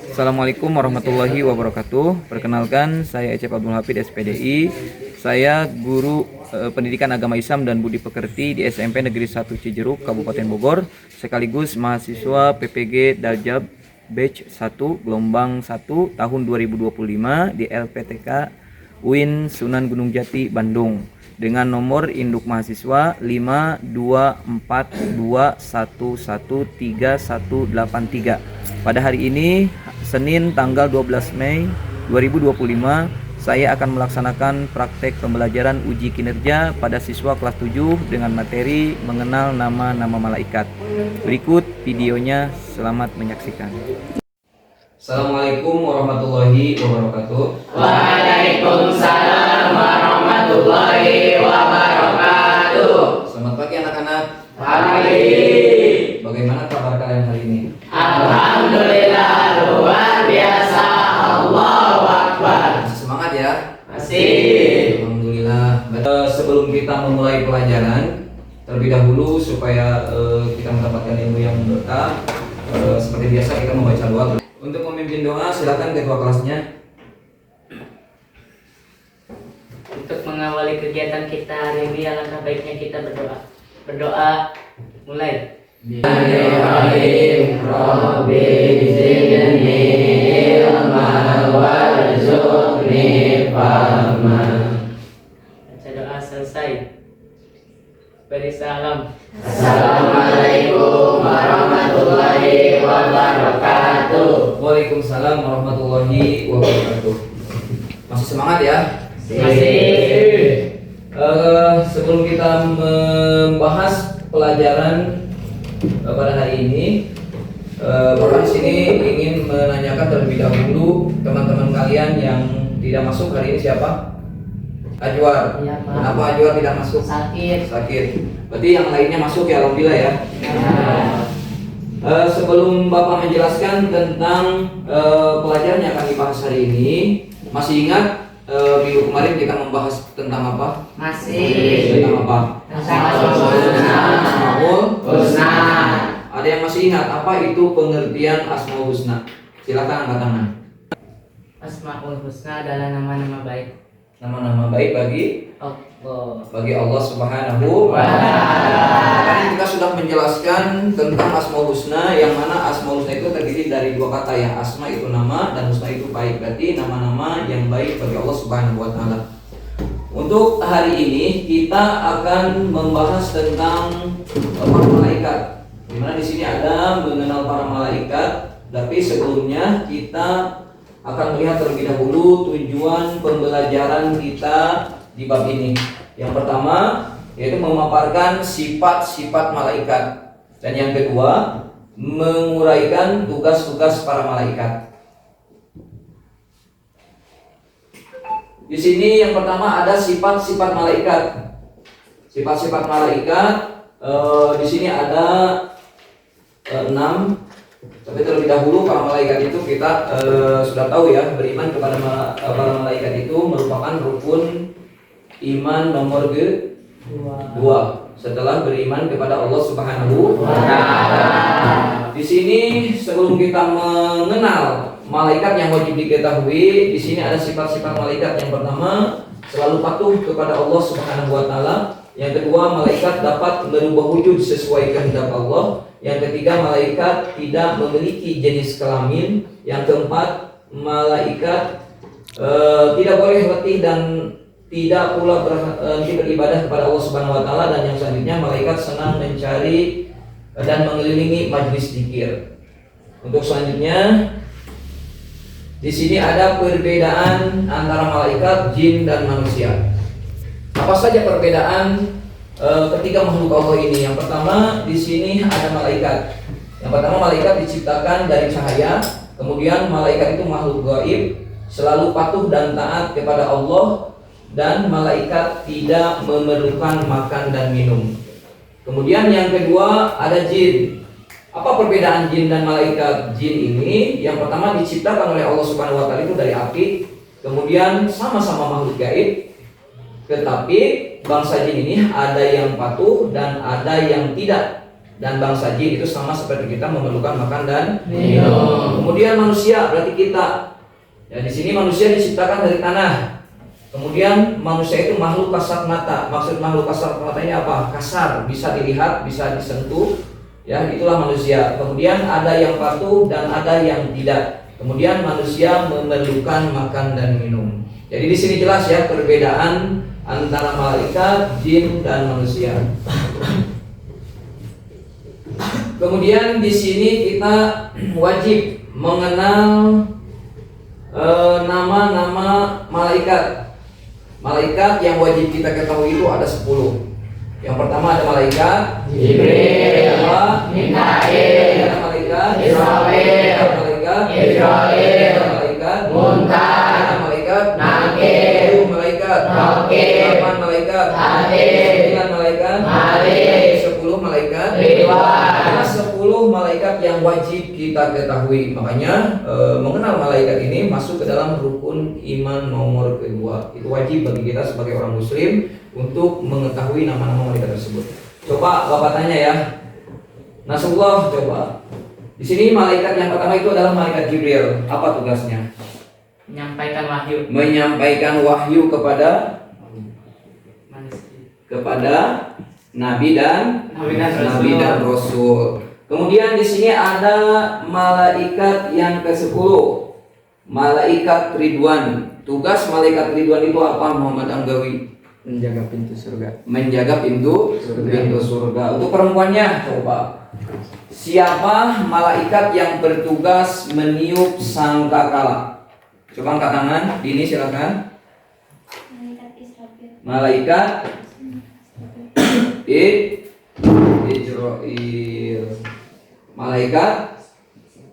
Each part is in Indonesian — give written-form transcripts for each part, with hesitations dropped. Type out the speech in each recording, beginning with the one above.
Assalamualaikum warahmatullahi wabarakatuh. Perkenalkan, saya Ecep Abdul Hafid SPDI. Saya guru pendidikan agama Islam dan budi pekerti di SMP Negeri 1 Cijeruk, Kabupaten Bogor, sekaligus mahasiswa PPG Daljab Batch 1 gelombang 1 tahun 2025 di LPTK UIN Sunan Gunung Jati, Bandung, dengan nomor induk mahasiswa 52421131183. Pada hari ini, Senin tanggal 12 Mei 2025, saya akan melaksanakan praktek pembelajaran uji kinerja pada siswa kelas 7 dengan materi mengenal nama-nama malaikat. Berikut videonya, selamat menyaksikan. Assalamualaikum warahmatullahi wabarakatuh. Waalaikumsalam warahmatullahi wabarakatuh. Selamat pagi anak-anak. Pagi. Bagaimana kabar kalian hari ini? Alhamdulillah luar biasa. Allahu Akbar. Masih semangat ya? Masih. Alhamdulillah. Sebelum kita memulai pelajaran, terlebih dahulu supaya kita mendapatkan ilmu yang berkah, seperti biasa kita membaca doa. Untuk memimpin doa, silakan ketua kelasnya. Untuk mengawali kegiatan kita hari ini, alangkah baiknya kita berdoa. Berdoa, mulai. Bismillahirrahmanirrahim. Rabbi zidni ilman warzuqni fahman. Baca doa selesai. Beri salam. Assalamualaikum warahmatullahi wabarakatuh. Waalaikumsalam warahmatullahi wabarakatuh. Masih semangat ya? Masih. Sebelum kita membahas pelajaran pada hari ini, Bapak di sini ingin menanyakan terlebih dahulu teman-teman kalian yang tidak masuk hari ini siapa? Ajwar. Iya, Pak. Kenapa Ajwar tidak masuk? Sakit. Sakit. Berarti yang lainnya masuk ya, alhamdulillah ya. Ya. Sebelum Bapak menjelaskan tentang pelajaran yang akan dibahas hari ini, masih ingat minggu kemarin kita membahas tentang apa? Masih. Tentang apa? Asmaul Husna. Ada yang masih ingat apa itu pengertian Asmaul Husna? Silakan angkat tangan. Asmaul Husna adalah nama-nama baik Nama-nama baik bagi Allah. Subhanahu wa ta'ala. Tadi kita sudah menjelaskan tentang Asmaul Husna, yang mana Asmaul Husna itu terdiri dari dua kata ya. Asma itu nama dan husna itu baik. Berarti nama-nama yang baik bagi Allah Subhanahu wa ta'ala. Untuk hari ini kita akan membahas tentang para malaikat. Dimana di sini ada mengenal para malaikat, tapi sebelumnya kita akan melihat terlebih dahulu tujuan pembelajaran kita di bab ini. Yang pertama yaitu memaparkan sifat-sifat malaikat, dan yang kedua menguraikan tugas-tugas para malaikat. Di sini yang pertama ada sifat-sifat malaikat. Sifat-sifat malaikat di sini ada 6. Tapi terlebih dahulu para malaikat itu kita sudah tahu ya, beriman kepada para malaikat itu merupakan rukun iman nomor kedua setelah beriman kepada Allah Subhanahu wa ta'ala. Di sini sebelum kita mengenal malaikat yang wajib diketahui, di sini ada sifat-sifat malaikat. Yang pertama, selalu patuh kepada Allah Subhanahu wa ta'ala. Yang kedua, malaikat dapat merubah wujud sesuai kehendak Allah. Yang ketiga, malaikat tidak memiliki jenis kelamin. Yang keempat, malaikat tidak boleh letih dan tidak pula berhenti beribadah kepada Allah Subhanahu wa ta'ala. Dan yang selanjutnya, malaikat senang mencari dan mengelilingi majlis zikir. Untuk selanjutnya, di sini ada perbedaan antara malaikat, jin dan manusia. Apa saja perbedaan ketiga makhluk Allah ini? Yang pertama, di sini ada malaikat. Yang pertama, malaikat diciptakan dari cahaya. Kemudian malaikat itu makhluk gaib, selalu patuh dan taat kepada Allah, dan malaikat tidak memerlukan makan dan minum. Kemudian yang kedua ada jin. Apa perbedaan jin dan malaikat? Jin ini yang pertama diciptakan oleh Allah Subhanahu wa ta'ala itu dari api. Kemudian sama-sama makhluk gaib, tetapi bangsa jin ini ada yang patuh dan ada yang tidak. dan bangsa jin itu sama seperti kita memerlukan makan dan minum. Kemudian manusia berarti kita. Ya di sini manusia diciptakan dari tanah. Kemudian manusia itu makhluk kasat mata. Maksud makhluk kasat mata ini apa? Kasar, bisa dilihat, bisa disentuh. Ya, itulah manusia. Kemudian ada yang patuh dan ada yang tidak. Kemudian manusia memerlukan makan dan minum. Jadi di sini jelas ya perbedaan antara malaikat, jin dan manusia. Kemudian di sini kita wajib mengenal nama-nama malaikat. Malaikat yang wajib kita ketahui itu ada 10. Yang pertama ada malaikat Jibril, ada Mikail, malaikat Israfil, ada malaikat Israil, ada malaikat Munkar, ada malaikat Nakir, 7 malaikat Raqib, 8 malaikat Atid, 9 malaikat Malik, 10 malaikat Ridwan. Ada 10 malaikat yang wajib kita ketahui. Makanya mengenal malaikat ini masuk ke dalam rukun iman nomor kedua. Itu wajib bagi kita sebagai orang muslim untuk mengetahui nama-nama malaikat tersebut. Coba Bapak tanya ya. Nasrullah, coba. Di sini malaikat yang pertama itu adalah malaikat Jibril. Apa tugasnya? Menyampaikan wahyu Menyampaikan wahyu kepada manusia. nabi dan Nabi dan Rasul. Kemudian di sini ada malaikat yang ke-10. Malaikat Ridwan. Tugas malaikat Ridwan itu apa, Muhammad Anggawi? menjaga pintu surga. Menjaga pintu surga. Untuk perempuannya coba. Siapa malaikat yang bertugas meniup sangkakala? Coba angkat tangan, Dini silakan. Malaikat Israfil. Malaikat Israil. Malaikat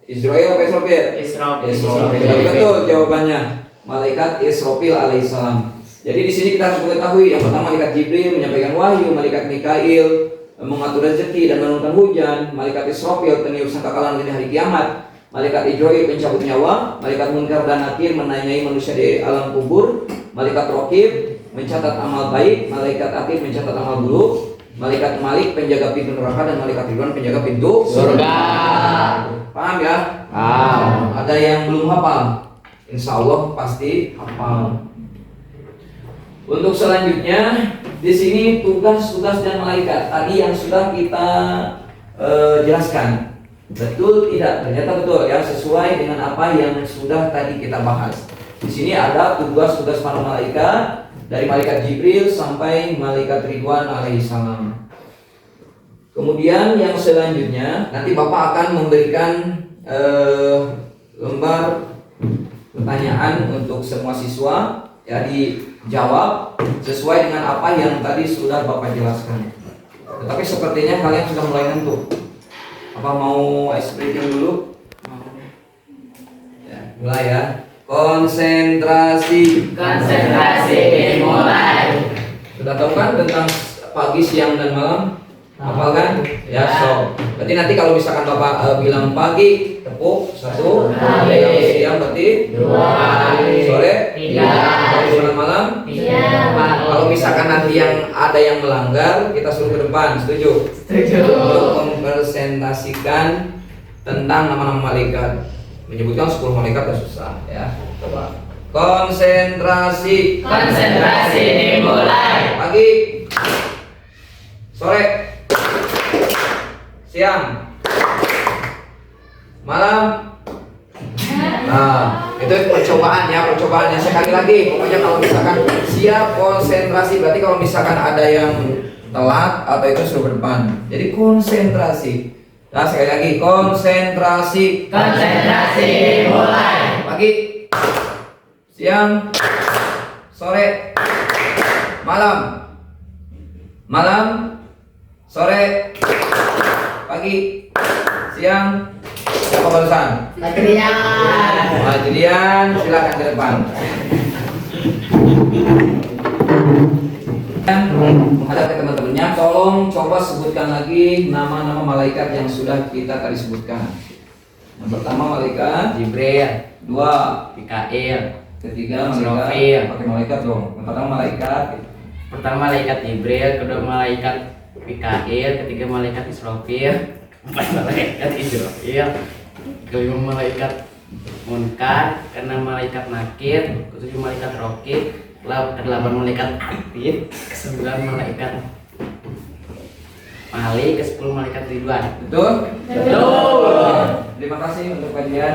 Israil apa Israfil? Israfil. Betul jawabannya. Malaikat Israfil alaihissalam. Jadi di sini kita harus mengetahui yang pertama malaikat Jibril menyampaikan wahyu, malaikat Mikail mengatur rezeki dan menurunkan hujan, malaikat Israfil peniup sangkakala nanti hari kiamat, malaikat Israil pencabut nyawa, malaikat Munkar dan Nakir menanyai manusia di alam kubur, malaikat Raqib mencatat amal baik, malaikat Atid mencatat amal buruk, malaikat Malik penjaga pintu neraka dan malaikat Ridwan penjaga pintu Surga. Paham ya? Ada yang belum hafal? Insya Allah pasti hafal. Untuk selanjutnya di sini tugas-tugas dan malaikat tadi yang sudah kita jelaskan. Betul tidak? Ternyata betul ya, sesuai dengan apa yang sudah tadi kita bahas. Di sini ada tugas-tugas para malaikat dari malaikat Jibril sampai malaikat Ridwan alaihissalam. Kemudian yang selanjutnya nanti Bapak akan memberikan lembar pertanyaan untuk semua siswa ya, dijawab sesuai dengan apa yang tadi sudah Bapak jelaskan. Tetapi sepertinya kalian sudah mulai ngantuk. Apa mau ice breaking dulu? Ya, mulai ya. Konsentrasi. Dimulai. Sudah tahu kan tentang pagi, siang dan malam? Hafal kan? Ya, so. Berarti nanti kalau misalkan Bapak bilang pagi, tepuk 1, bilang siang berarti 2, sore 3, kalau bilang malam. Kalau misalkan nanti yang ada yang melanggar, kita suruh ke depan. Setuju? Untuk mempresentasikan tentang nama-nama malaikat. Menyebutkan 10 malaikat dan susah ya. Coba. Konsentrasi. dimulai. Pagi, sore, siang, malam. Nah, itu percobaan ya, percobaannya sekali lagi. Pokoknya kalau misalkan siap konsentrasi, berarti kalau misalkan ada yang telat atau itu suruh ke depan. Jadi konsentrasi. Nah, sekali lagi konsentrasi. dimulai. Pagi, siang, sore, malam. Malam, sore, pagi, siang. Siapa barusan? Adrian, silakan ke depan. Dan menghadap ke teman-temannya, tolong coba sebutkan lagi nama-nama malaikat yang sudah kita tadi sebutkan. Yang pertama malaikat Jibril, 2, Mikail. ketiga Israfil. malaikat, pakai malaikat dong. Yang pertama malaikat Pertama malaikat Jibril, kedua malaikat Mikail, ketiga malaikat Israfil, keempat malaikat Israfil, kelima malaikat Munkar, keenam malaikat Nakir, ketujuh malaikat Rokib, kedelapan malaikat Atid, kesembilan malaikat Malik, ke-10 malaikat Ridwan. Betul? Betul. Terima kasih untuk kajian.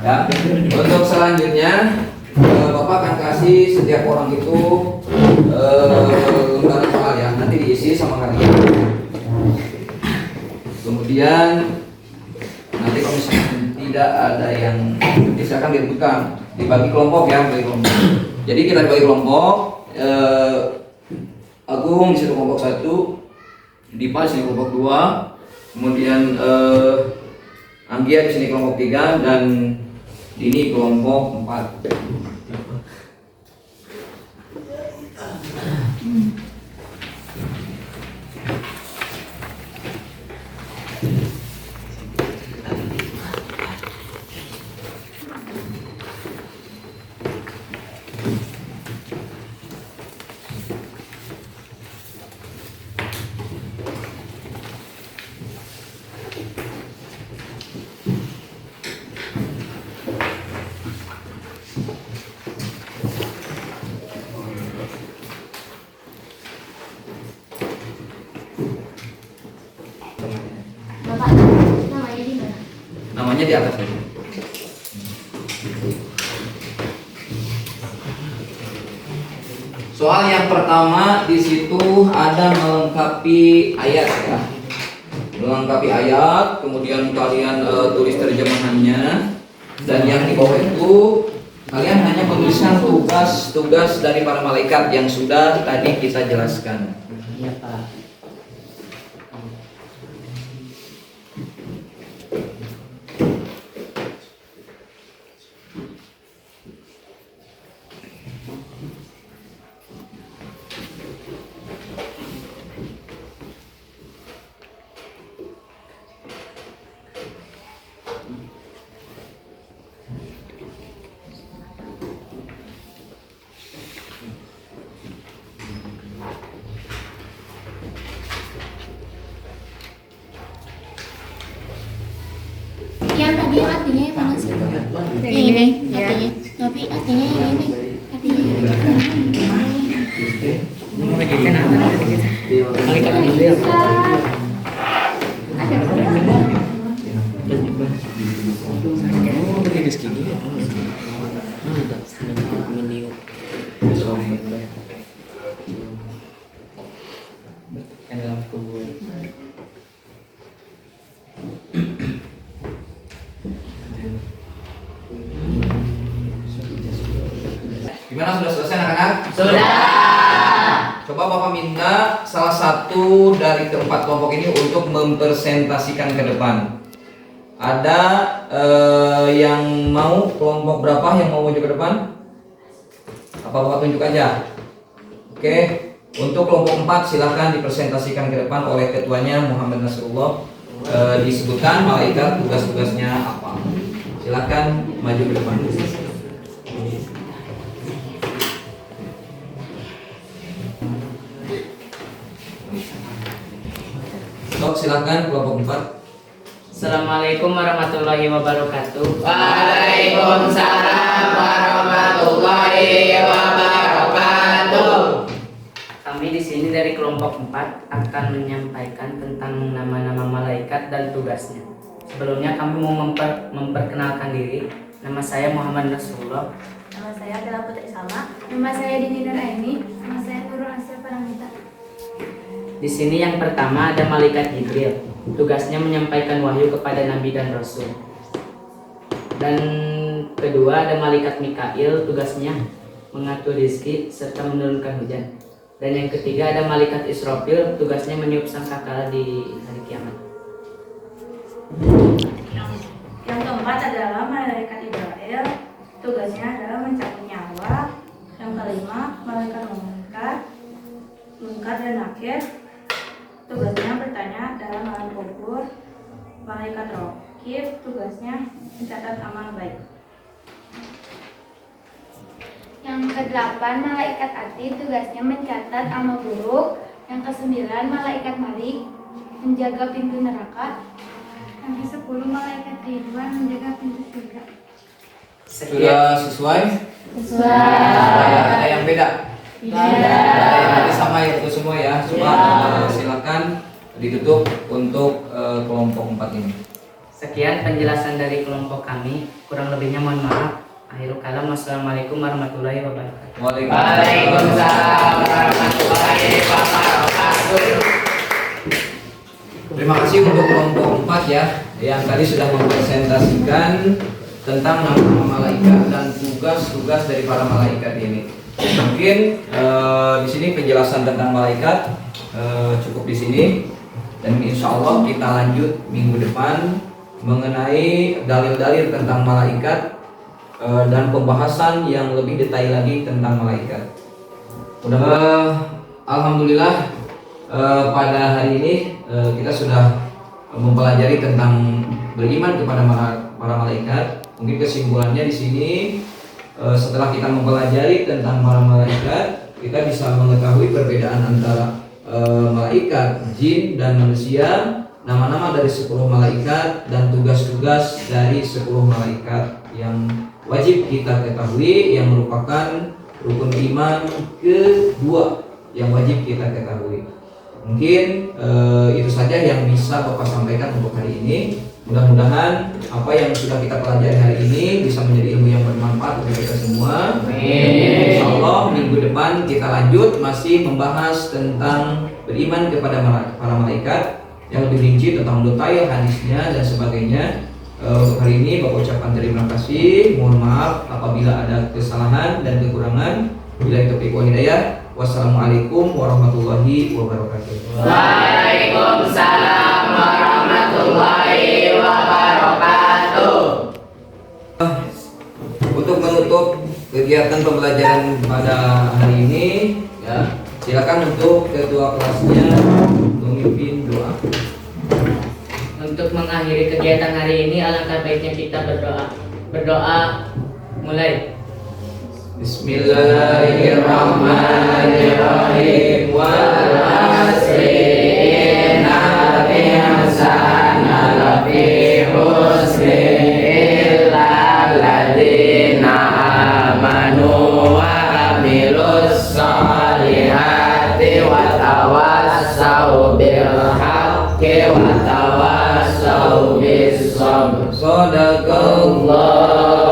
Ya. Untuk selanjutnya Bapak akan kasih setiap orang itu lembaran soal ya. Nanti diisi sama kalian. Kemudian nanti kalau misalnya tidak ada yang silakan direbutkan, dibagi kelompok ya, bagi kelompok. Jadi kita bagi kelompok. Agung di situ kelompok 1, Dipa di sini kelompok 2, kemudian Anggia di sini kelompok 3 dan Dini kelompok 4. Bapak, namanya di mana? Namanya di atas tadi. Soal yang pertama di situ ada melengkapi ayat ya. Melengkapi ayat, kemudian kalian tulis terjemahannya, dan yang di bawah itu kalian hanya menuliskan tugas-tugas dari para malaikat yang sudah tadi kita jelaskan. Iya Pak. Yang tadi yang artinya yang mana sih? Yang ini artinya. Tapi artinya yang ini. Artinya yang ini. Ada. Gimana, sudah selesai anak-anak? Sudah. Coba Bapak minta salah satu dari keempat kelompok ini untuk mempresentasikan ke depan. Ada yang mau, kelompok berapa yang mau maju ke depan? Apa Bapak tunjuk aja? Oke, untuk kelompok 4 silahkan dipresentasikan ke depan oleh ketuanya Muhammad Nasrullah. Disebutkan malaikat tugas-tugasnya apa. Silahkan maju ke depan. Sok, silakan kelompok 4. Assalamualaikum warahmatullahi wabarakatuh. Waalaikumsalam warahmatullahi wabarakatuh. Kami di sini dari kelompok 4 akan menyampaikan tentang nama-nama malaikat dan tugasnya. Sebelumnya kami mau memperkenalkan diri. Nama saya Muhammad Nasrullah. Nama saya adalah Putri Salma. Nama saya Dini Nuraini. Nama saya Nurul Asya Paramita. Di sini yang pertama ada malaikat Jibril. Tugasnya menyampaikan wahyu kepada nabi dan rasul. Dan kedua ada malaikat Mikail, tugasnya mengatur rezeki serta menurunkan hujan. Dan yang ketiga ada malaikat Israfil, tugasnya meniup sangkakala di hari kiamat. Yang keempat adalah malaikat Ibrahim, tugasnya adalah mencabut nyawa. Yang kelima malaikat Munkar dan Nakir, tugasnya bertanya dalam alam kubur. Malaikat Rokib, tugasnya mencatat amal baik. Yang ke-8 malaikat Atid, tugasnya mencatat amal buruk. Yang ke-9 malaikat Malik menjaga pintu neraka. Yang ke-10 malaikat Ridwan menjaga pintu surga. Sudah sesuai? Sesuai. Ada yang beda? Ada yang tadi sama ya itu semua ya. Coba silakan ditutup untuk kelompok 4 ini. Sekian penjelasan dari kelompok kami. Kurang lebihnya mohon maaf. Akhirul kalam. Wassalamualaikum warahmatullahi wabarakatuh. Waalaikumsalam warahmatullahi wabarakatuh. Terima kasih untuk kelompok 4 ya, yang tadi sudah mempresentasikan tentang nama malaikat dan tugas-tugas dari para malaikat ini. Mungkin di sini penjelasan tentang malaikat cukup di sini, dan insya Allah kita lanjut minggu depan mengenai dalil-dalil tentang malaikat dan pembahasan yang lebih detail lagi tentang malaikat. Alhamdulillah pada hari ini kita sudah mempelajari tentang beriman kepada para malaikat. Mungkin kesimpulannya di sini setelah kita mempelajari tentang para malaikat, kita bisa mengetahui perbedaan antara malaikat, jin dan manusia, nama-nama dari 10 malaikat dan tugas-tugas dari 10 malaikat yang wajib kita ketahui, yang merupakan rukun iman kedua yang wajib kita ketahui. Mungkin itu saja yang bisa Bapak sampaikan untuk hari ini. Mudah-mudahan apa yang sudah kita pelajari hari ini bisa menjadi ilmu yang bermanfaat untuk kita semua. Insya Allah minggu depan kita lanjut masih membahas tentang beriman kepada para malaikat yang lebih rinci tentang detail hadisnya dan sebagainya. Untuk hari ini Bapak ucapkan terima kasih. Mohon maaf apabila ada kesalahan dan kekurangan. Bila taufiq wal hidayah. Wassalamualaikum warahmatullahi wabarakatuh. Waalaikumsalam warahmatullahi wabarakatuh. Untuk menutup kegiatan pembelajaran pada hari ini, ya, silakan untuk ketua kelasnya memimpin doa. Untuk mengakhiri kegiatan hari ini, alangkah baiknya kita berdoa. Berdoa mulai. Bismillahirrahmanirrahim. Wal asri innal insana lafi khusri illa alladziina amanu wa amilus solihati wa tawassaw bil haqqi wa tawassaw bis sabr. Shadaqallah